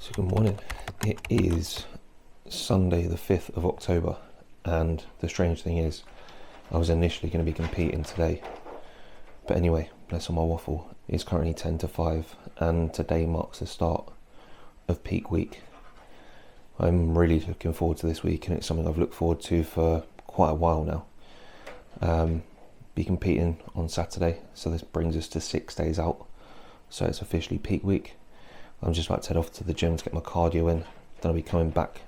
So good morning. It is Sunday the 5th of October, and the strange thing is I was initially going to be competing today, but anyway, less on my waffle. It's currently 10 to 5 and today marks the start of peak week. I'm really looking forward to this week, and it's something I've looked forward to for quite a while now. Be competing on Saturday, so this brings us to 6 days out, so it's officially peak week. I'm just about to head off to the gym to get my cardio in. Then I'll be coming back,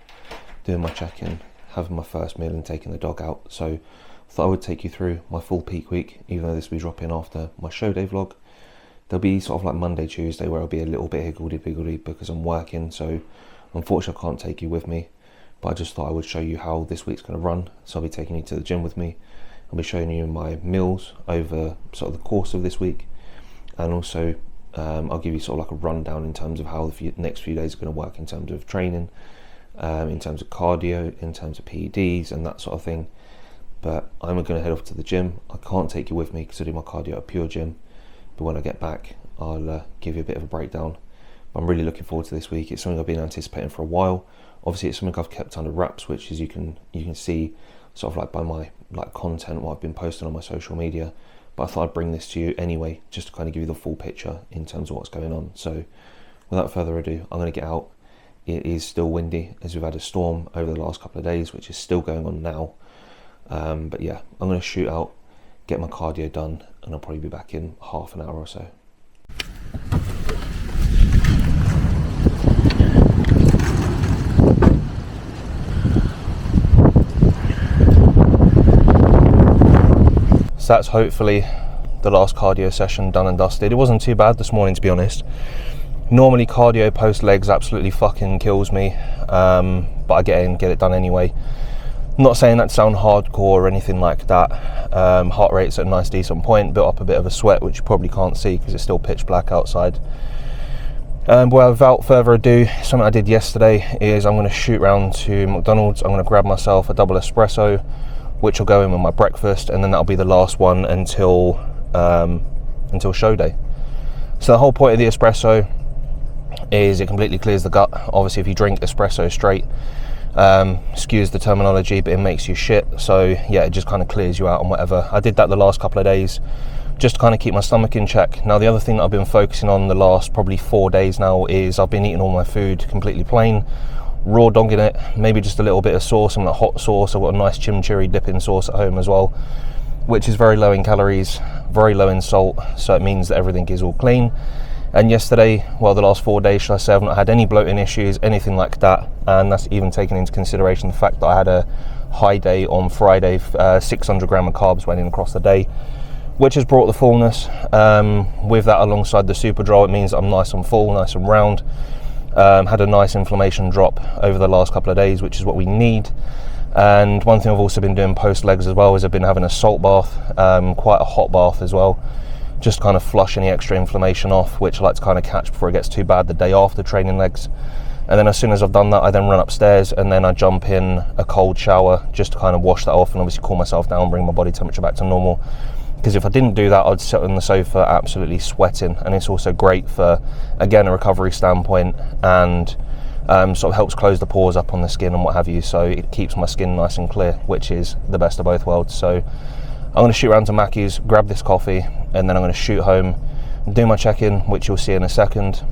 doing my check-in, having my first meal and taking the dog out. So I thought I would take you through my full peak week, even though this will be dropping after my show day vlog. There'll be sort of like Monday, Tuesday where I'll be a little bit higgledy-piggledy because I'm working, so unfortunately I can't take you with me. But I just thought I would show you how this week's going to run. So I'll be taking you to the gym with me. I'll be showing you my meals over sort of the course of this week, and also I'll give you sort of like a rundown in terms of how the next few days are going to work in terms of training, in terms of cardio, in terms of PEDs and that sort of thing. But I'm going to head off to the gym. I can't take you with me because I do my cardio at Pure Gym, but when I get back I'll give you a bit of a breakdown. I'm really looking forward to this week. It's something I've been anticipating for a while. Obviously it's something I've kept under wraps, which is you can see sort of like by my content, what I've been posting on my social media. But I thought I'd bring this to you anyway, just to kind of give you the full picture in terms of what's going on. So without further ado, I'm going to get out. It is still windy as we've had a storm over the last couple of days, which is still going on now. But yeah, I'm going to shoot out, get my cardio done, and I'll probably be back in half an hour or so. So that's hopefully the last cardio session done and dusted. It wasn't too bad this morning, to be honest. Normally cardio post legs absolutely fucking kills me, but I get in, get it done anyway. I'm not saying that to sound hardcore or anything like that. Heart rate's at a nice decent point, built up a bit of a sweat, which you probably can't see because it's still pitch black outside. Well, without further ado, something I did yesterday is I'm going to shoot round to McDonald's. I'm going to grab myself a double espresso, which will go in with my breakfast, and then that'll be the last one until show day. So the whole point of the espresso is it completely clears the gut. Obviously if you drink espresso straight, excuse the terminology, but it makes you shit. So yeah, it just kind of clears you out and whatever. I did that the last couple of days just to kind of keep my stomach in check. Now the other thing that I've been focusing on the last probably 4 days now is I've been eating all my food completely plain, raw dogging it, maybe just a little bit of sauce, and like hot sauce. I've got a nice chimichurri dipping sauce at home as well, which is very low in calories, very low in salt, so it means that everything is all clean. And yesterday, well, the last 4 days, shall I say, I've not had any bloating issues, anything like that, and that's even taking into consideration the fact that I had a high day on Friday. 600 gram of carbs went in across the day, which has brought the fullness. With that, alongside the Superdrol, it means that I'm nice and full, nice and round. Had a nice inflammation drop over the last couple of days, which is what we need. And one thing I've also been doing post legs as well is I've been having a salt bath, quite a hot bath as well, just kind of flush any extra inflammation off, which I like to kind of catch before it gets too bad the day after training legs. And then as soon as I've done that, I then run upstairs and then I jump in a cold shower just to kind of wash that off and obviously cool myself down, bring my body temperature back to normal. Because if I didn't do that, I'd sit on the sofa absolutely sweating. And it's also great for, again, a recovery standpoint, and sort of helps close the pores up on the skin and what have you. So it keeps my skin nice and clear, which is the best of both worlds. So I'm going to shoot around to Mackey's, grab this coffee, and then I'm going to shoot home, do my check-in, which you'll see in a second,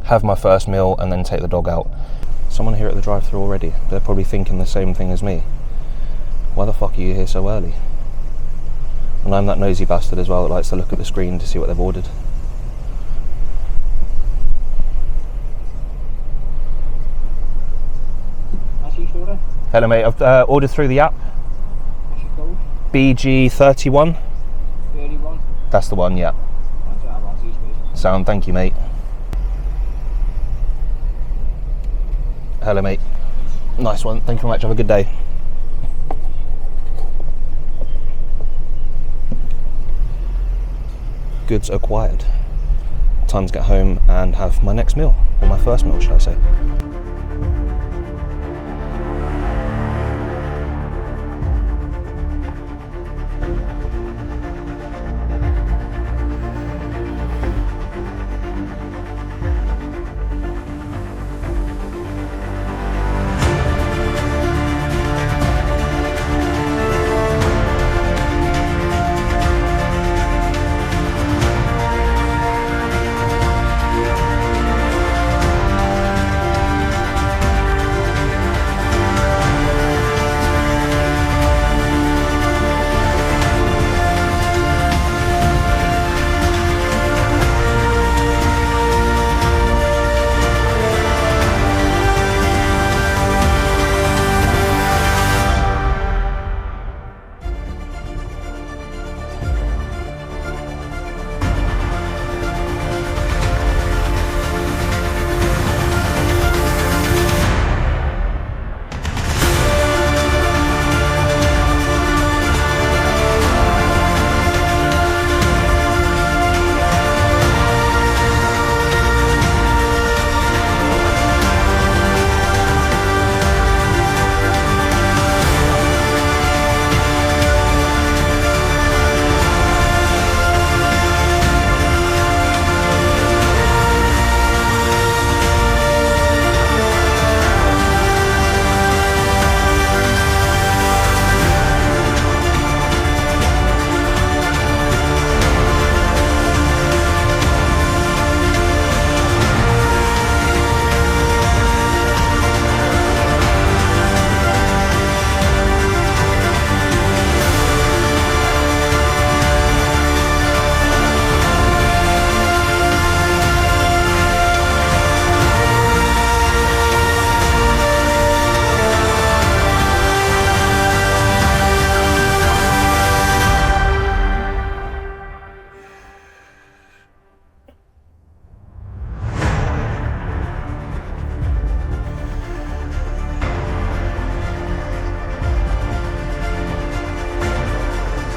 have my first meal, and then take the dog out. Someone here at the drive-thru already. They're probably thinking the same thing as me. Why the fuck are you here so early? And I'm that nosy bastard as well that likes to look at the screen to see what they've ordered. Hello mate, I've ordered through the app. What's your code? BG31. 31? That's the one, yeah. Sound, thank you mate. Hello mate. Nice one, thank you very much, have a good day. Goods acquired. Time to get home and have my next meal, or my first meal, should I say.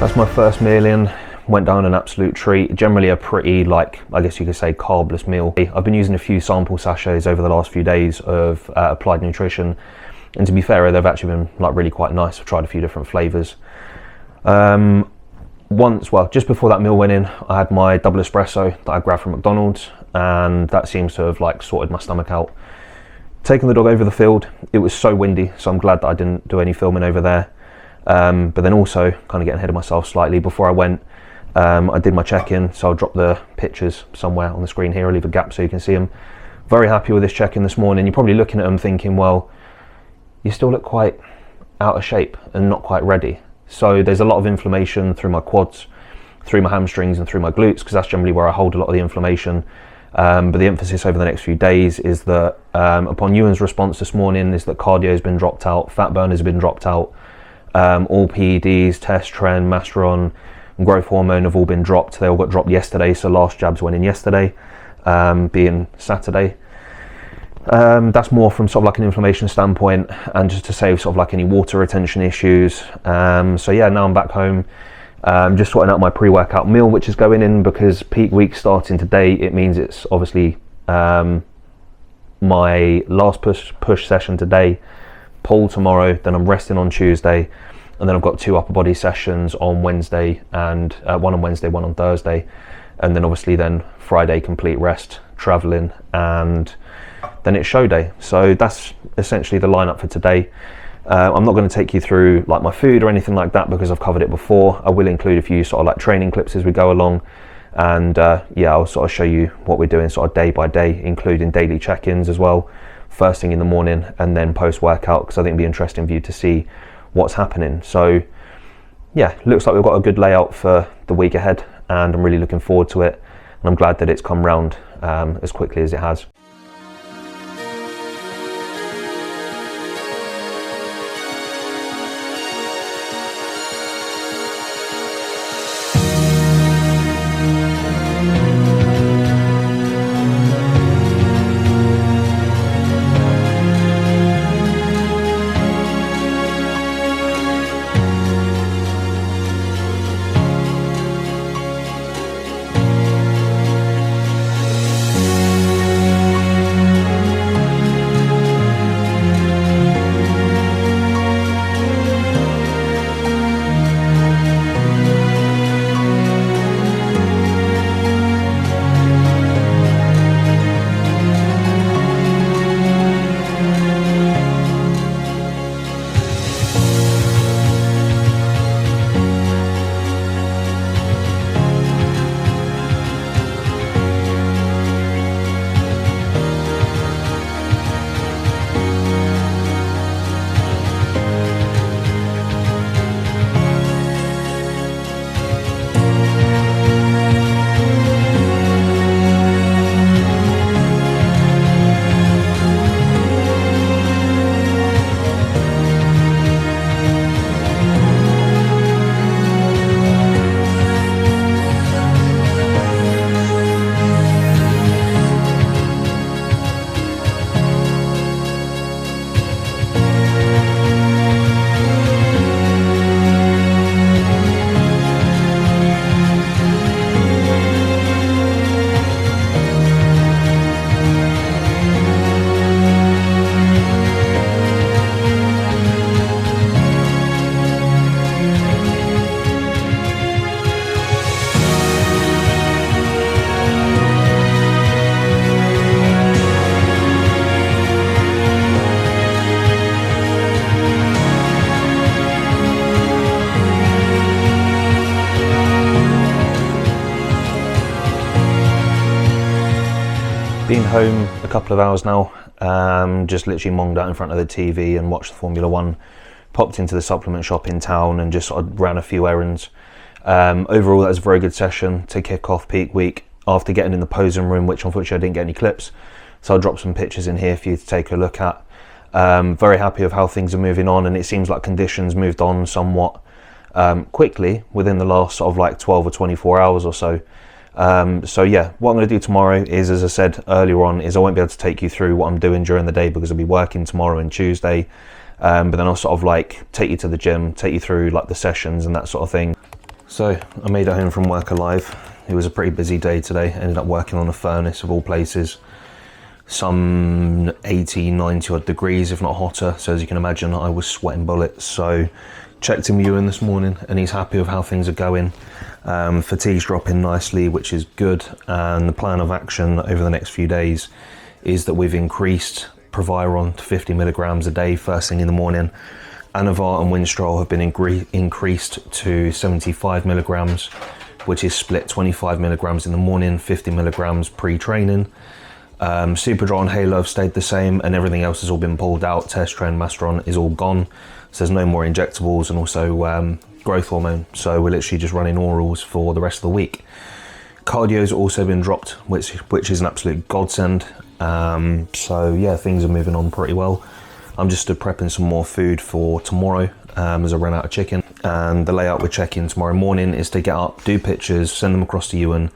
That's my first meal in. Went down an absolute treat. Generally a pretty, like, I guess you could say, carbless meal. I've been using a few sample sachets over the last few days of Applied Nutrition, and to be fair, they've actually been like really quite nice. I've tried a few different flavours. Just before that meal went in, I had my double espresso that I grabbed from McDonald's, and that seems to have like sorted my stomach out. Taking the dog over the field, it was so windy, so I'm glad that I didn't do any filming over there. But then also, kind of getting ahead of myself slightly, before I went, I did my check-in, so I'll drop the pictures somewhere on the screen here. I'll leave a gap so you can see them. Very happy with this check-in this morning. You're probably looking at them thinking, well, you still look quite out of shape and not quite ready. So there's a lot of inflammation through my quads, through my hamstrings and through my glutes, because that's generally where I hold a lot of the inflammation. But the emphasis over the next few days is that upon Ewan's response this morning is that cardio has been dropped out, fat burn has been dropped out, all PEDs, testosterone, masteron, growth hormone have all been dropped. They all got dropped yesterday, so last jabs went in yesterday, being Saturday. That's more from sort of like an inflammation standpoint, and just to save sort of like any water retention issues. So yeah, now I'm back home, just sorting out my pre-workout meal, which is going in because peak week starting today. It means it's obviously my last push session today, pull tomorrow, then I'm resting on Tuesday, and then I've got 2 upper body sessions on Wednesday, and one on Wednesday, one on Thursday, and then obviously then Friday complete rest, traveling, and then it's show day. So that's essentially the lineup for today. I'm not going to take you through like my food or anything like that because I've covered it before. I will include a few sort of like training clips as we go along, and yeah, I'll sort of show you what we're doing sort of day by day, including daily check-ins as well, first thing in the morning and then post-workout, because I think it'll be interesting for you to see what's happening. So yeah, looks like we've got a good layout for the week ahead, and I'm really looking forward to it, and I'm glad that it's come round as quickly as it has. Been home a couple of hours now, just literally monged out in front of the TV and watched the Formula 1, popped into the supplement shop in town and just sort of ran a few errands. Overall, that was a very good session to kick off peak week after getting in the posing room, which unfortunately I didn't get any clips, so I'll drop some pictures in here for you to take a look at. Very happy with how things are moving on, and it seems like conditions moved on somewhat quickly within the last sort of like 12 or 24 hours or so. So yeah, what I'm going to do tomorrow is, as I said earlier on, is I won't be able to take you through what I'm doing during the day because I'll be working tomorrow and Tuesday, but then I'll sort of like take you to the gym, take you through like the sessions and that sort of thing. So I made it home from work alive. It was a pretty busy day today. Ended up working on a furnace of all places. Some 80, 90 odd degrees, if not hotter. So as you can imagine, I was sweating bullets. So checked in with Ewan this morning and he's happy with how things are going. Fatigue's dropping nicely, which is good. And the plan of action over the next few days is that we've increased Proviron to 50 milligrams a day first thing in the morning. Anavar and Winstrol have been increased to 75 milligrams, which is split 25 milligrams in the morning, 50 milligrams pre-training. Superdrol and Halo have stayed the same, and everything else has all been pulled out. Testosterone, Masteron is all gone, so there's no more injectables, and also growth hormone. So we're literally just running orals for the rest of the week. Cardio's also been dropped, which is an absolute godsend. So yeah, things are moving on pretty well. I'm just prepping some more food for tomorrow as I ran out of chicken. And the layout we're checking tomorrow morning is to get up, do pictures, send them across to Ewan,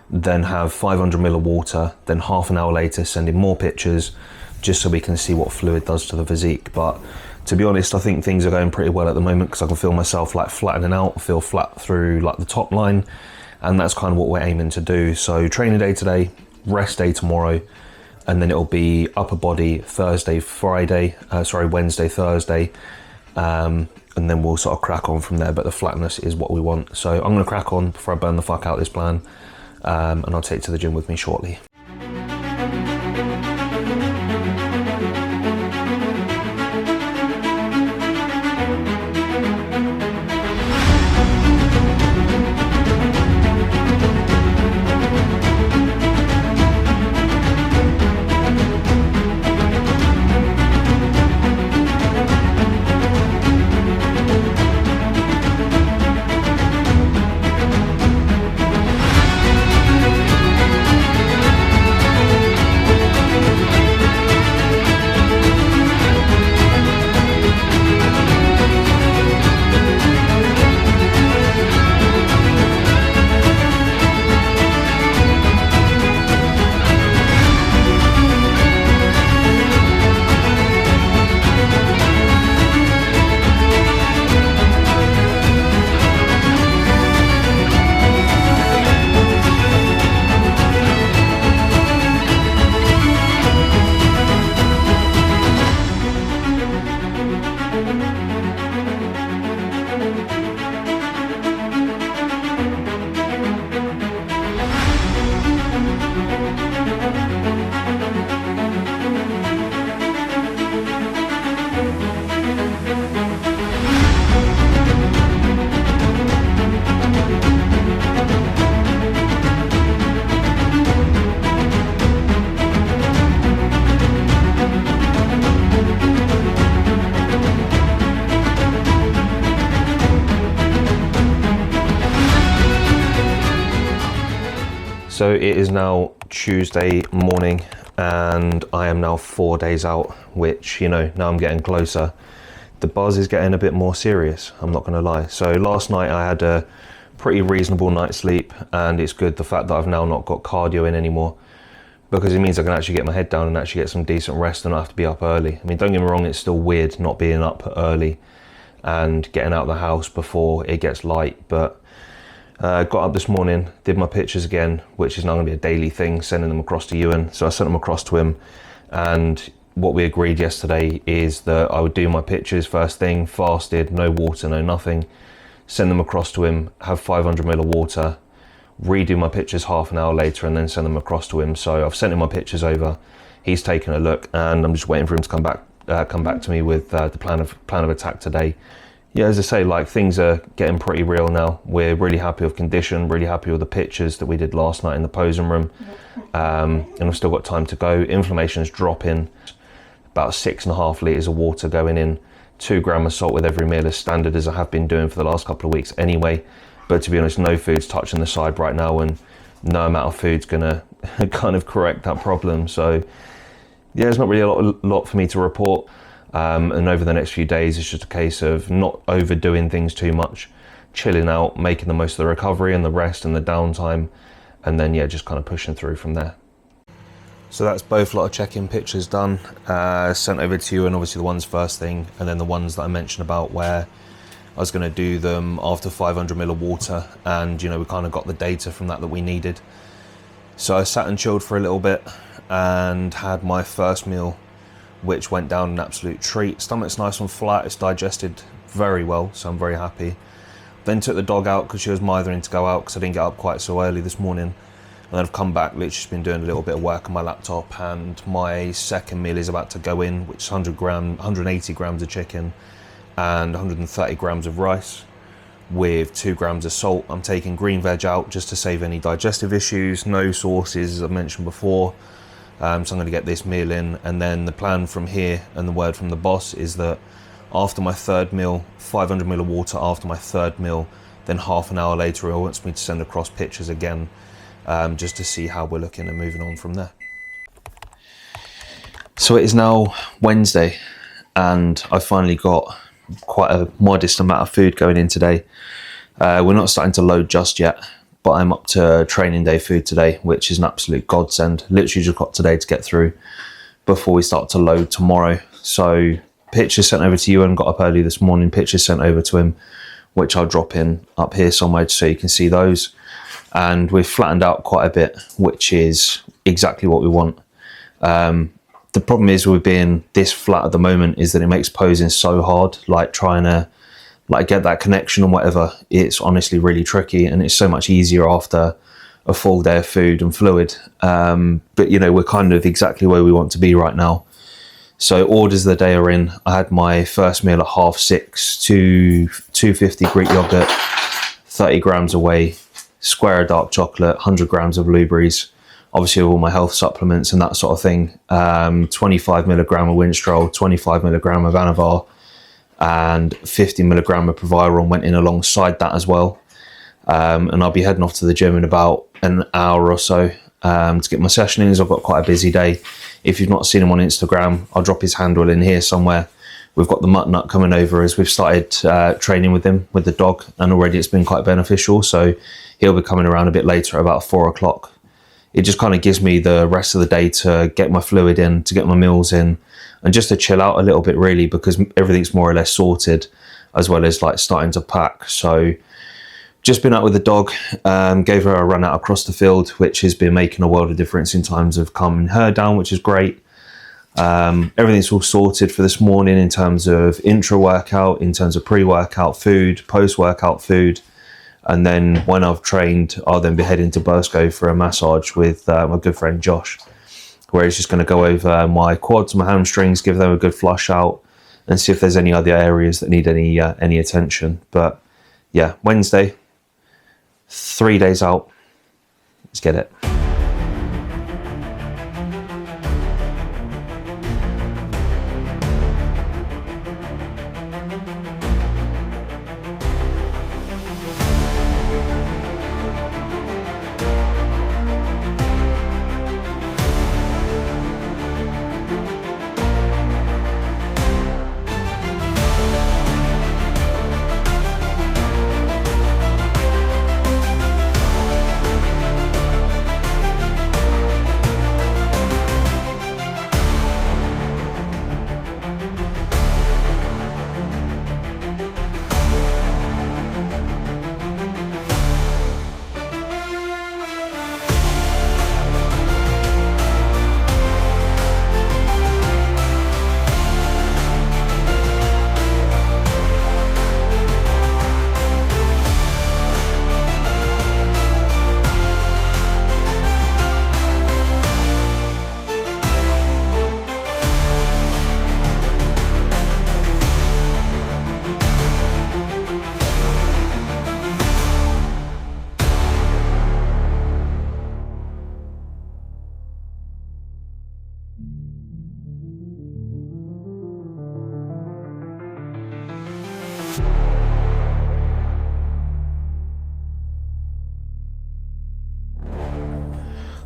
then have 500 ml of water, then half an hour later send in more pictures, just so we can see what fluid does to the physique. But to be honest, I think things are going pretty well at the moment because I can feel myself like flattening out, feel flat through like the top line, and that's kind of what we're aiming to do. So training day today, rest day tomorrow, and then it'll be upper body Wednesday, Thursday, and then we'll sort of crack on from there. But the flatness is what we want. So I'm gonna crack on before I burn the fuck out this plan, and I'll take it to the gym with me shortly. So it is now Tuesday morning and I am now 4 days out, which, you know, now I'm getting closer. The buzz is getting a bit more serious, I'm not gonna lie. So last night I had a pretty reasonable night's sleep, and it's good the fact that I've now not got cardio in anymore, because it means I can actually get my head down and actually get some decent rest and not have to be up early. I mean, don't get me wrong, it's still weird not being up early and getting out of the house before it gets light, but got up this morning, did my pictures again, which is now going to be a daily thing, sending them across to Ewan. So I sent them across to him, and what we agreed yesterday is that I would do my pictures first thing, fasted, no water, no nothing, send them across to him, have 500 ml of water, redo my pictures half an hour later, and then send them across to him. So I've sent him my pictures over, he's taken a look, and I'm just waiting for him to come back to me with the plan of attack today. Yeah, as I say, like, things are getting pretty real now. We're really happy with condition, really happy with the pictures that we did last night in the posing room. And I've still got time to go. Inflammation's dropping, about 6.5 litres of water going in, 2 grams of salt with every meal as standard, as I have been doing for the last couple of weeks anyway. But to be honest, no food's touching the side right now, and no amount of food's gonna kind of correct that problem. So yeah, there's not really a lot for me to report. And over the next few days, it's just a case of not overdoing things too much, chilling out, making the most of the recovery and the rest and the downtime, and then yeah, just kind of pushing through from there. So that's both lot of check-in pictures done, sent over to you, and obviously the ones first thing, and then the ones that I mentioned about where I was going to do them after 500 ml of water, and you know, we kind of got the data from that we needed. So I sat and chilled for a little bit and had my first meal, which went down an absolute treat. Stomach's nice and flat, it's digested very well, so I'm very happy. Then took the dog out because she was mithering to go out because I didn't get up quite so early this morning. And then I've come back, literally just been doing a little bit of work on my laptop, and my second meal is about to go in, which is 180 grams of chicken and 130 grams of rice with 2 grams of salt. I'm taking green veg out just to save any digestive issues, no sauces as I mentioned before. So I'm going to get this meal in, and then the plan from here and the word from the boss is that after my third meal, 500 ml of water after my third meal, then half an hour later he wants me to send across pictures again, just to see how we're looking and moving on from there. So it is now Wednesday, and I finally got quite a modest amount of food going in today. We're not starting to load just yet, but I'm up to training day food today, which is an absolute godsend. Literally just got today to get through before we start to load tomorrow. So pictures sent over to you, and got up early this morning, pictures sent over to him, which I'll drop in up here somewhere so you can see those. And we've flattened out quite a bit, which is exactly what we want. The problem is with being this flat at the moment is that it makes posing so hard, like trying to get that connection and whatever. It's honestly really tricky, and it's so much easier after a full day of food and fluid. But you know, we're kind of exactly where we want to be right now. So orders of the day are in. I had my first meal at 6:30, 250 Greek yogurt, 30 grams of whey, square of dark chocolate, 100 grams of blueberries, obviously with all my health supplements and that sort of thing, 25 milligram of Winstrol, 25 milligram of Anavar, and 50 milligram of Proviron went in alongside that as well. And I'll be heading off to the gym in about an hour or so to get my session in, as I've got quite a busy day. If you've not seen him on Instagram, I'll drop his handle in here somewhere. We've got the mutt nut coming over as we've started training with him, with the dog, and already it's been quite beneficial. So he'll be coming around a bit later, about 4 o'clock. It just kind of gives me the rest of the day to get my fluid in, to get my meals in, and just to chill out a little bit really, because everything's more or less sorted, as well as like starting to pack. So just been out with the dog, gave her a run out across the field, which has been making a world of difference in terms of calming her down, which is great. Everything's all sorted for this morning in terms of intra workout, in terms of pre-workout food, post-workout food. And then when I've trained, I'll then be heading to Burscough for a massage with my good friend Josh, where he's just going to go over my quads, my hamstrings, give them a good flush out, and see if there's any other areas that need any attention. But yeah, Wednesday, 3 days out. Let's get it.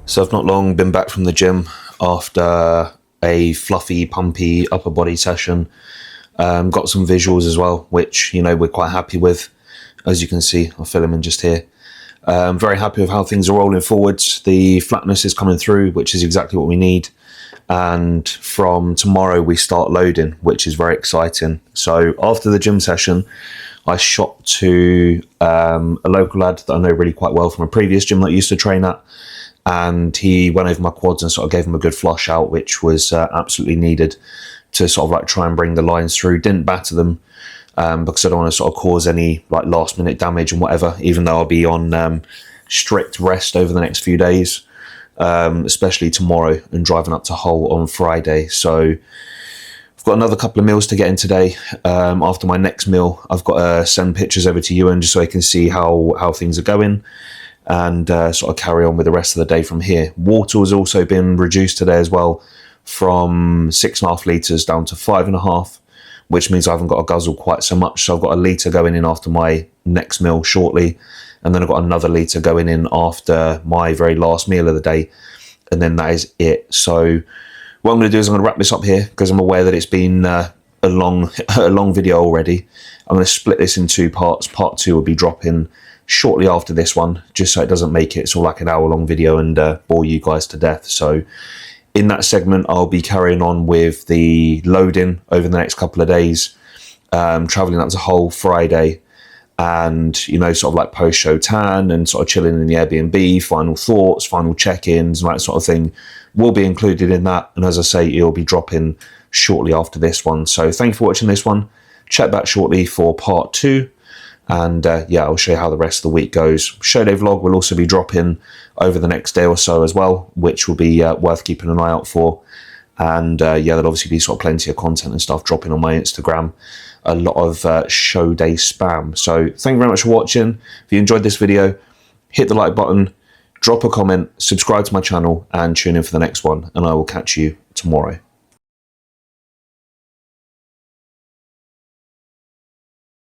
So I've not long been back from the gym after a fluffy, pumpy upper body session. Got some visuals as well, which, you know, we're quite happy with. As you can see, I'll fill them in just here. Very happy with how things are rolling forwards. The flatness is coming through, which is exactly what we need. and from tomorrow we start loading, which is very exciting. So after the gym session, I shot to a local lad that I know really quite well from a previous gym that I used to train at, and he went over my quads and sort of gave him a good flush out, which was absolutely needed to sort of like try and bring the lines through. Didn't batter them because I don't want to sort of cause any like last minute damage and whatever, even though I'll be on strict rest over the next few days, especially tomorrow, and driving up to Hull on Friday. So I've got another couple of meals to get in today. After my next meal, I've got to send pictures over to Ewan just so I can see how things are going, and sort of carry on with the rest of the day from here. Water has also been reduced today as well, from 6.5 litres down to 5.5, which means I haven't got to guzzle quite so much. So I've got a litre going in after my next meal shortly, and then I've got another litre going in after my very last meal of the day, and then that is it. So what I'm going to do is I'm going to wrap this up here, because I'm aware that it's been a long video already. I'm going to split this in two parts. Part 2 will be dropping shortly after this one, just so it doesn't make it sort of like an hour-long video and bore you guys to death. So in that segment, I'll be carrying on with the loading over the next couple of days, travelling up to Hull Friday, and, you know, sort of like post-show tan and sort of chilling in the Airbnb, final thoughts, final check-ins, and that sort of thing will be included in that. And as I say, it'll be dropping shortly after this one. So thank you for watching this one. Check back shortly for part 2. And yeah, I'll show you how the rest of the week goes. Show day vlog will also be dropping over the next day or so as well, which will be worth keeping an eye out for. And yeah, there'll obviously be sort of plenty of content and stuff dropping on my Instagram. A lot of show day spam. So thank you very much for watching. If you enjoyed this video, hit the like button, drop a comment, subscribe to my channel, and tune in for the next one. And I will catch you tomorrow.